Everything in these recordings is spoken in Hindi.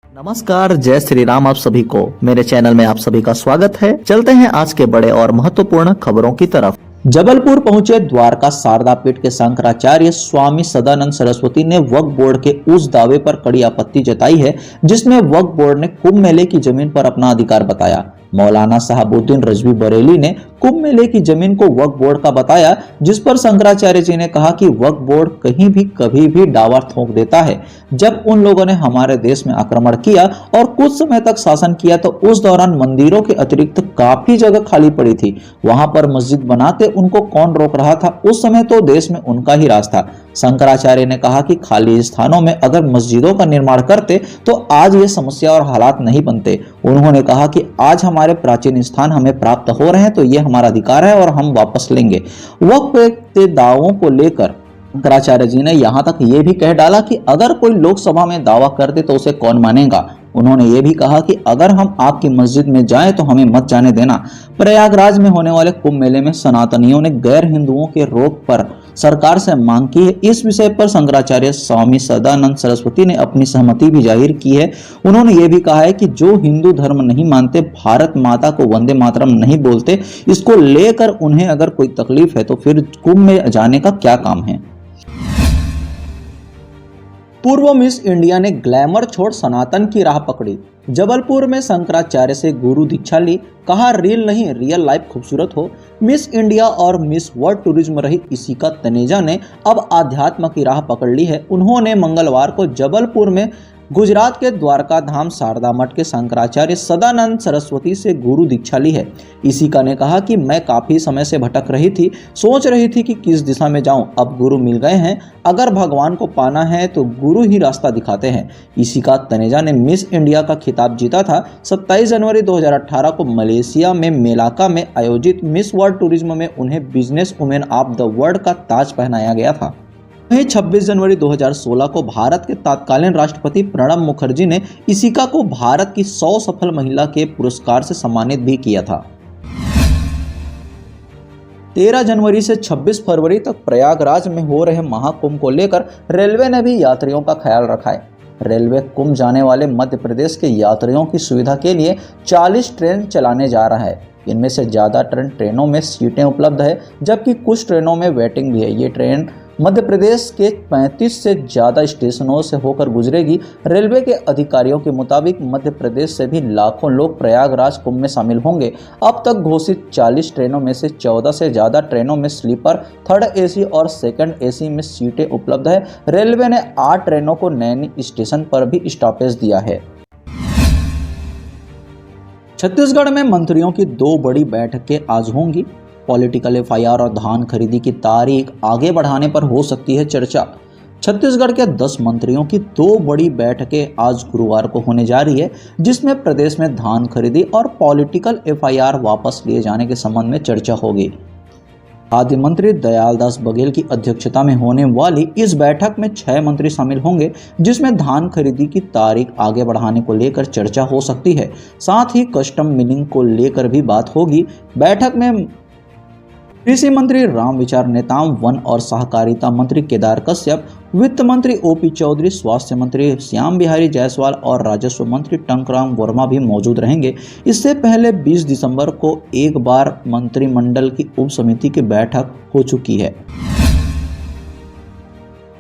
नमस्कार, जय श्री राम। आप सभी को मेरे चैनल में आप सभी का स्वागत है। चलते हैं आज के बड़े और महत्वपूर्ण खबरों की तरफ। जबलपुर पहुंचे द्वारका शारदा पीठ के शंकराचार्य स्वामी सदानंद सरस्वती ने वक्फ बोर्ड के उस दावे पर कड़ी आपत्ति जताई है जिसमें वक्फ बोर्ड ने कुंभ मेले की जमीन पर अपना अधिकार बताया। मौलाना साहबुद्दीन रजवी बरेली ने कुंभ मेले की जमीन को वक्फ बोर्ड का बताया, जिस पर शंकराचार्य जी ने कहा कि वक्फ बोर्ड कहीं भी कभी भी दावा ठोक देता है। जब उन लोगों ने हमारे देश में आक्रमण किया और कुछ समय तक शासन किया तो उस दौरान मंदिरों के अतिरिक्त काफी जगह खाली पड़ी थी। वहां पर मस्जिद बनाते उनको कौन रोक रहा था? उस समय तो देश में उनका ही राज था। शंकराचार्य ने कहा कि खाली स्थानों में अगर मस्जिदों का निर्माण करते तो आज ये समस्या और हालात नहीं बनते। उन्होंने कहा कि आज हमारे प्राचीन स्थान हमें प्राप्त हो रहे हैं तो ये हमारा अधिकार है और हम वापस लेंगे। वक्फ के दावों को लेकर शंकराचार्य जी ने यहाँ तक ये भी कह डाला कि अगर कोई लोकसभा में दावा कर दे तो उसे कौन मानेगा। उन्होंने ये भी कहा कि अगर हम आपकी मस्जिद में जाएं तो हमें मत जाने देना। प्रयागराज में होने वाले कुंभ मेले में सनातनियों ने गैर हिंदुओं के रोक पर सरकार से मांग की है। इस विषय पर शंकराचार्य स्वामी सदानंद सरस्वती ने अपनी सहमति भी जाहिर की है। उन्होंने ये भी कहा है कि जो हिंदू धर्म नहीं मानते, भारत माता को वंदे मातरम नहीं बोलते, इसको लेकर उन्हें अगर कोई तकलीफ है तो फिर कुंभ में जाने का क्या काम है। पूर्व मिस इंडिया ने ग्लैमर छोड़ सनातन की राह पकड़ी। जबलपुर में शंकराचार्य से गुरु दीक्षा ली। कहा रील नहीं रियल लाइफ खूबसूरत हो। मिस इंडिया और मिस वर्ल्ड टूरिज्म रही इशिका तनेजा ने अब आध्यात्म की राह पकड़ ली है। उन्होंने मंगलवार को जबलपुर में गुजरात के द्वारका धाम शारदा मठ के शंकराचार्य सदानंद सरस्वती से गुरु दीक्षा ली है। इशिका ने कहा कि मैं काफी समय से भटक रही थी, सोच रही थी कि किस दिशा में जाऊं। अब गुरु मिल गए हैं। अगर भगवान को पाना है तो गुरु ही रास्ता दिखाते हैं। इशिका तनेजा ने मिस इंडिया का खिताब जीता था। 27 जनवरी 2018 को मलेशिया में मेलाका में आयोजित मिस वर्ल्ड टूरिज्म में उन्हें business women of the world का ताज पहनाया गया था। वहीं 26 जनवरी 2016 को भारत के तत्कालीन राष्ट्रपति प्रणब मुखर्जी ने इशिका को भारत की 100 सफल महिला के पुरस्कार से सम्मानित भी किया था। 13 जनवरी से 26 फरवरी तक प्रयागराज में हो रहे महाकुंभ को लेकर रेलवे ने भी यात्रियों का ख्याल रखा है। रेलवे कुंभ जाने वाले मध्य प्रदेश के यात्रियों की सुविधा के लिए 40 ट्रेन चलाने जा रहा है। इनमें से ज़्यादा ट्रेनों में सीटें उपलब्ध है, जबकि कुछ ट्रेनों में वेटिंग भी है। ये ट्रेन मध्य प्रदेश के 35 से ज़्यादा स्टेशनों से होकर गुजरेगी। रेलवे के अधिकारियों के मुताबिक मध्य प्रदेश से भी लाखों लोग प्रयागराज कुंभ में शामिल होंगे। अब तक घोषित 40 ट्रेनों में से 14 से ज़्यादा ट्रेनों में स्लीपर, थर्ड एसी और सेकंड एसी में सीटें उपलब्ध है। रेलवे ने 8 ट्रेनों को नैनी स्टेशन पर भी स्टॉपेज दिया है। छत्तीसगढ़ में मंत्रियों की 2 बड़ी बैठकें आज होंगी। पॉलिटिकल एफआईआर और धान खरीदी की तारीख आगे बढ़ाने पर हो सकती है चर्चा। छत्तीसगढ़ के 10 मंत्रियों की 2 बड़ी बैठकें आज गुरुवार को होने जा रही है, जिसमें प्रदेश में धान खरीदी और पॉलिटिकल एफआईआर वापस लिए जाने के संबंध में चर्चा होगी। खाद्य मंत्री दयालदास बघेल की अध्यक्षता में होने वाली इस बैठक में 6 मंत्री शामिल होंगे, जिसमें धान खरीदी की तारीख आगे बढ़ाने को लेकर चर्चा हो सकती है। साथ ही कस्टम मिलिंग को लेकर भी बात होगी। बैठक में कृषि मंत्री रामविचार नेताम, वन और सहकारिता मंत्री केदार कश्यप, वित्त मंत्री ओपी चौधरी, स्वास्थ्य मंत्री श्याम बिहारी जायसवाल और राजस्व मंत्री टंकराम वर्मा भी मौजूद रहेंगे। इससे पहले 20 दिसंबर को एक बार मंत्रिमंडल की उप समिति की बैठक हो चुकी है।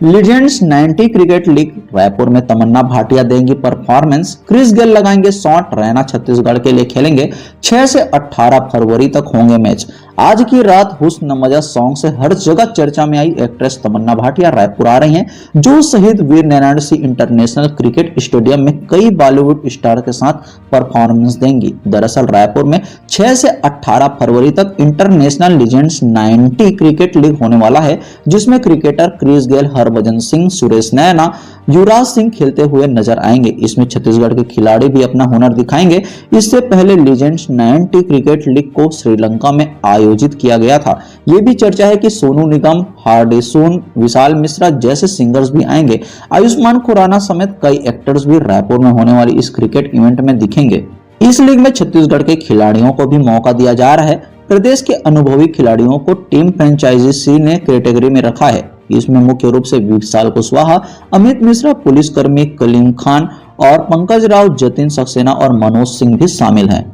लीजेंड्स 90 क्रिकेट लीग रायपुर में तमन्ना भाटिया देंगी परफॉर्मेंस। क्रिस गेल लगाएंगे शॉट। रैना छत्तीसगढ़ के लिए खेलेंगे। 6 से 18 फरवरी तक होंगे मैच। आज की रात हुस्न मजा सॉन्ग से हर जगह चर्चा में आई एक्ट्रेस तमन्ना भाटिया रायपुर आ रही हैं, जो Shaheed Veer Narayan Singh international cricket stadium में कई बॉलीवुड स्टार के साथ परफॉर्मेंस देंगी। दरअसल रायपुर में 6 से 18 फरवरी तक इंटरनेशनल लीजेंड्स 90 क्रिकेट लीग होने वाला है, जिसमें cricketer Chris Gayle, Harbhajan Singh, Suresh Raina, Yuvraj Singh खेलते हुए नजर आएंगे। इसमें छत्तीसगढ़ के खिलाड़ी भी अपना हुनर दिखाएंगे। इससे पहले लीजेंड्स 90 क्रिकेट लीग को श्रीलंका में आयोजित किया गया था। ये भी चर्चा है कि सोनू निगम, हार्डी सोन, विशाल मिश्रा जैसे सिंगर्स भी आएंगे। आयुष्मान खुराना समेत कई एक्टर्स भी रायपुर में होने वाली इस क्रिकेट इवेंट में दिखेंगे। इस लीग में छत्तीसगढ़ के खिलाड़ियों को भी मौका दिया जा रहा है। प्रदेश के अनुभवी खिलाड़ियों को टीम फ्रेंचाइजी ने कैटेगरी में रखा है। इसमें मुख्य रूप से विशाल कुशवाहा, अमित मिश्रा, पुलिसकर्मी कलीम खान और पंकज राव, जतिन सक्सेना और मनोज सिंह भी शामिल हैं।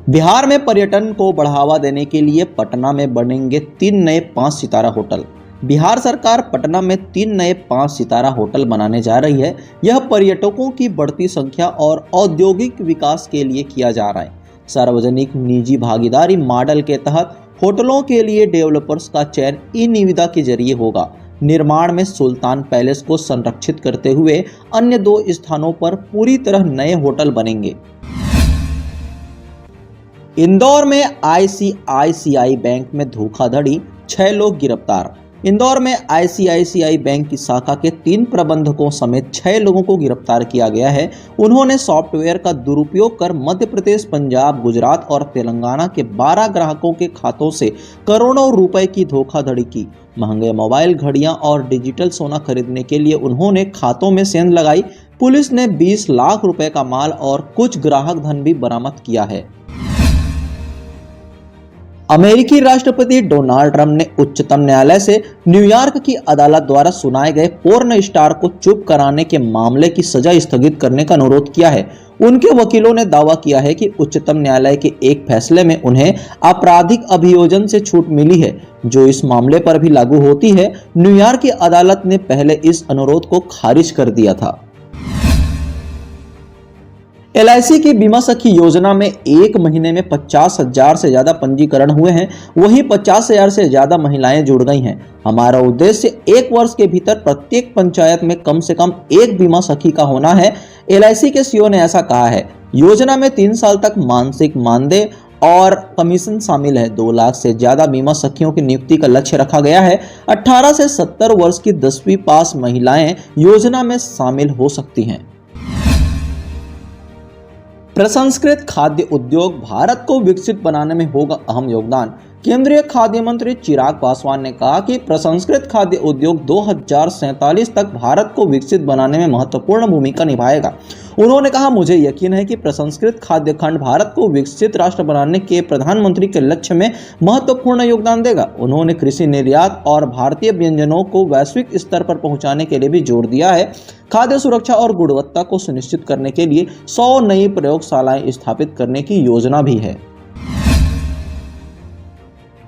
बिहार में पर्यटन को बढ़ावा देने के लिए पटना में बनेंगे 3 नए 5 सितारा होटल। बिहार सरकार पटना में 3 नए 5 सितारा होटल बनाने जा रही है। यह पर्यटकों की बढ़ती संख्या और औद्योगिक विकास के लिए किया जा रहा है। सार्वजनिक निजी भागीदारी मॉडल के तहत होटलों के लिए डेवलपर्स का चयन ई निविदा के जरिए होगा। निर्माण में सुल्तान पैलेस को संरक्षित करते हुए अन्य 2 स्थानों पर पूरी तरह नए होटल बनेंगे। इंदौर में आईसीआईसीआई बैंक में धोखाधड़ी, 6 लोग गिरफ्तार। इंदौर में आईसीआईसीआई बैंक की शाखा के 3 प्रबंधकों समेत 6 लोगों को गिरफ्तार किया गया है। उन्होंने सॉफ्टवेयर का दुरुपयोग कर मध्य प्रदेश, पंजाब, गुजरात और तेलंगाना के 12 ग्राहकों के खातों से करोड़ों रुपए की धोखाधड़ी की। महंगे मोबाइल, घड़ियां और डिजिटल सोना खरीदने के लिए उन्होंने खातों में सेंध लगाई। पुलिस ने 20 लाख रुपए का माल और कुछ ग्राहक धन भी बरामद किया है। अमेरिकी राष्ट्रपति डोनाल्ड ट्रंप ने उच्चतम न्यायालय से न्यूयॉर्क की अदालत द्वारा सुनाए गए पोर्न स्टार को चुप कराने के मामले की सजा स्थगित करने का अनुरोध किया है। उनके वकीलों ने दावा किया है कि उच्चतम न्यायालय के एक फैसले में उन्हें आपराधिक अभियोजन से छूट मिली है, जो इस मामले पर भी लागू होती है। न्यूयॉर्क की अदालत ने पहले इस अनुरोध को खारिज कर दिया था। LIC की बीमा सखी योजना में 1 महीने में 50,000 से ज्यादा पंजीकरण हुए हैं, वहीं 50,000 से ज्यादा महिलाएं जुड़ गई हैं। हमारा उद्देश्य 1 वर्ष के भीतर प्रत्येक पंचायत में कम से कम 1 बीमा सखी का होना है। LIC के CEO ने ऐसा कहा है। योजना में 3 साल तक मानसिक मानदेय और कमीशन शामिल है। 2 लाख से ज्यादा बीमा सखियों की नियुक्ति का लक्ष्य रखा गया है। 18 से 70 वर्ष की 10वीं पास महिलाएं योजना में शामिल हो सकती हैं। प्रसंस्कृत खाद्य उद्योग भारत को विकसित बनाने में होगा अहम योगदान। केंद्रीय खाद्य मंत्री चिराग पासवान ने कहा कि प्रसंस्कृत खाद्य उद्योग 2047 तक भारत को विकसित बनाने में महत्वपूर्ण भूमिका निभाएगा। उन्होंने कहा, मुझे यकीन है कि प्रसंस्कृत खाद्य खंड भारत को विकसित राष्ट्र बनाने के प्रधानमंत्री के लक्ष्य में महत्वपूर्ण योगदान देगा। उन्होंने कृषि निर्यात और भारतीय व्यंजनों को वैश्विक स्तर पर पहुंचाने के लिए भी जोर दिया है। खाद्य सुरक्षा और गुणवत्ता को सुनिश्चित करने के लिए 100 नई प्रयोगशालाएं स्थापित करने की योजना भी है।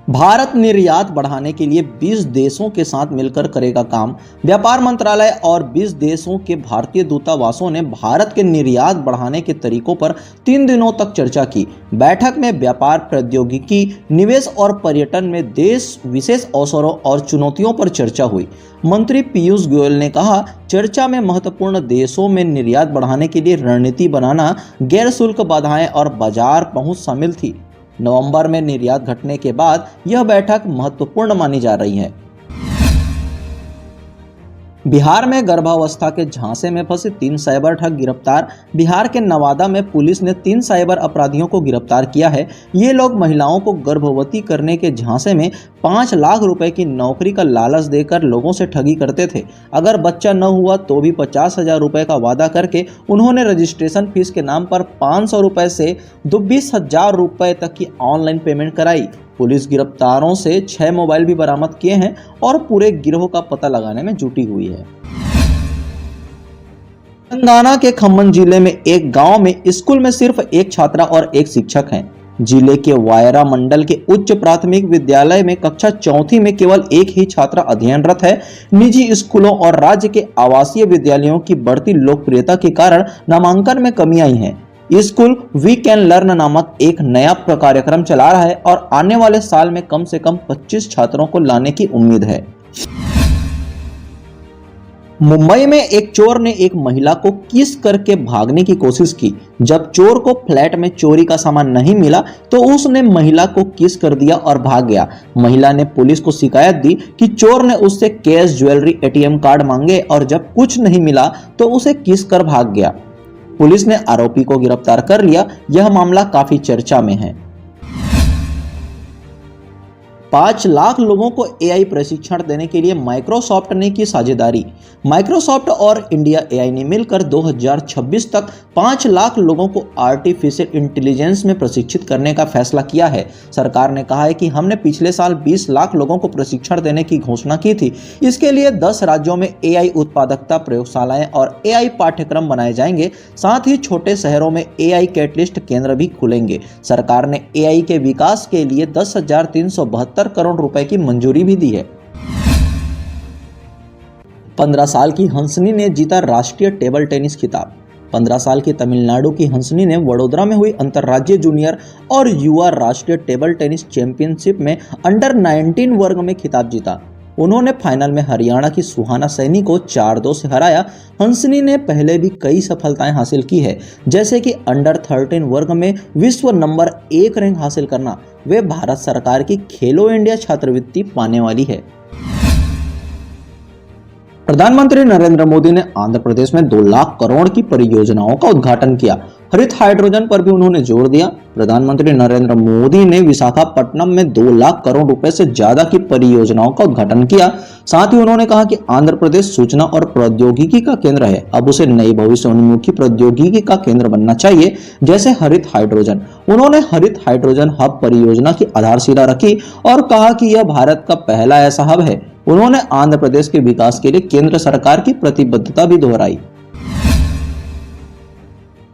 भारत निर्यात बढ़ाने के लिए 20 देशों के साथ मिलकर करेगा काम। व्यापार मंत्रालय और 20 देशों के भारतीय दूतावासों ने भारत के निर्यात बढ़ाने के तरीकों पर 3 दिनों तक चर्चा की। बैठक में व्यापार, प्रौद्योगिकी, निवेश और पर्यटन में देश विशेष अवसरों और चुनौतियों पर चर्चा हुई। मंत्री पीयूष गोयल ने कहा, चर्चा में महत्वपूर्ण देशों में निर्यात बढ़ाने के लिए रणनीति बनाना, गैर शुल्क बाधाएं और बाजार पहुंच शामिल थी। नवंबर में निर्यात घटने के बाद यह बैठक महत्वपूर्ण मानी जा रही है। बिहार में गर्भावस्था के झांसे में फंसे 3 साइबर ठग गिरफ्तार। बिहार के नवादा में पुलिस ने 3 साइबर अपराधियों को गिरफ्तार किया है। ये लोग महिलाओं को गर्भवती करने के झांसे में 5 लाख रुपए की नौकरी का लालच देकर लोगों से ठगी करते थे। अगर बच्चा न हुआ तो भी 50,000 रुपए का वादा करके उन्होंने रजिस्ट्रेशन फीस के नाम पर 500 रुपए से 20,000 रुपए तक की ऑनलाइन पेमेंट कराई। पुलिस गिरफ्तारों से 6 मोबाइल भी बरामद किए हैं और पूरे गिरोह का पता लगाने में जुटी हुई है। तेलंगाना के खम्मम जिले में एक गांव में स्कूल में सिर्फ एक छात्रा और एक शिक्षक हैं। जिले के वायरा मंडल के उच्च प्राथमिक विद्यालय में कक्षा 4वीं में केवल एक ही छात्रा अध्ययनरत है। निजी स्कूलों और राज्य के आवासीय विद्यालयों की बढ़ती लोकप्रियता के कारण नामांकन में कमी आई है। स्कूल वी कैन लर्न नामक एक नया कार्यक्रम चला रहा है और आने वाले साल में कम से कम 25 छात्रों को लाने की उम्मीद है। मुंबई में एक चोर ने एक महिला को किस करके भागने की कोशिश की। जब चोर को फ्लैट में चोरी का सामान नहीं मिला तो उसने महिला को किस कर दिया और भाग गया। महिला ने पुलिस को शिकायत दी कि चोर ने उससे कैश, ज्वेलरी, ATM कार्ड मांगे और जब कुछ नहीं मिला तो उसे किस कर भाग गया। पुलिस ने आरोपी को गिरफ्तार कर लिया। यह मामला काफी चर्चा में है। 5 लाख लोगों को एआई प्रशिक्षण देने के लिए माइक्रोसॉफ्ट ने की साझेदारी। माइक्रोसॉफ्ट और इंडिया एआई ने मिलकर 2026 तक 5 लाख लोगों को आर्टिफिशियल इंटेलिजेंस में प्रशिक्षित करने का फैसला किया है। सरकार ने कहा है कि हमने पिछले साल 20 लाख लोगों को प्रशिक्षण देने की घोषणा की थी। इसके लिए 10 राज्यों में एआई उत्पादकता प्रयोगशालाएं और एआई पाठ्यक्रम बनाए जाएंगे। साथ ही छोटे शहरों में एआई कैटलिस्ट केंद्र भी खुलेंगे। सरकार ने एआई के विकास के लिए 10,372 करोड़ रुपए की मंजूरी भी दी है। 15 साल की हंसनी ने जीता राष्ट्रीय टेबल टेनिस खिताब। 15 साल की तमिलनाडु की हंसनी ने वडोदरा में हुई अंतर्राज्यीय जूनियर और युवा राष्ट्रीय टेबल टेनिस चैंपियनशिप में अंडर 19 वर्ग में खिताब जीता। उन्होंने फाइनल में हरियाणा की सुहाना सैनी को 4-2 से हराया। हंसनी ने पहले भी कई सफलताएं हासिल की है, जैसे कि अंडर 13 वर्ग में विश्व नंबर 1 रैंक हासिल करना। वे भारत सरकार की खेलो इंडिया छात्रवृत्ति पाने वाली है। प्रधानमंत्री नरेंद्र मोदी ने आंध्र प्रदेश में 2 लाख करोड़ की परियोजनाओं का उद्घाटन किया। हरित हाइड्रोजन पर भी उन्होंने जोर दिया। प्रधानमंत्री नरेंद्र मोदी ने विशाखापट्टनम में 2 लाख करोड़ रुपए से ज्यादा की परियोजनाओं का उद्घाटन किया। साथ ही उन्होंने कहा कि आंध्र प्रदेश सूचना और प्रौद्योगिकी का केंद्र है, अब उसे नई भविष्योन्मुखी प्रौद्योगिकी का केंद्र बनना चाहिए, जैसे हरित हाइड्रोजन। उन्होंने हरित हाइड्रोजन हब परियोजना की आधारशिला रखी और कहा कि यह भारत का पहला ऐसा हब है। उन्होंने आंध्र प्रदेश के विकास के लिए केंद्र सरकार की प्रतिबद्धता भी दोहराई।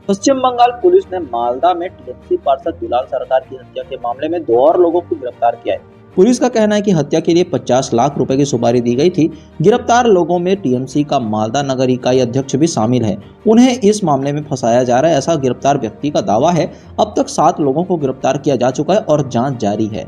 पश्चिम बंगाल पुलिस ने मालदा में टीएमसी पार्षद दुलाल सरकार की हत्या के मामले में 2 और लोगों को गिरफ्तार किया है। पुलिस का कहना है कि हत्या के लिए 50 लाख रुपए की सुपारी दी गई थी। गिरफ्तार लोगों में टीएमसी का मालदा नगर इकाई अध्यक्ष भी शामिल है। उन्हें इस मामले में फंसाया जा रहा है, ऐसा गिरफ्तार व्यक्ति का दावा है। अब तक 7 लोगों को गिरफ्तार किया जा चुका है और जांच जारी है।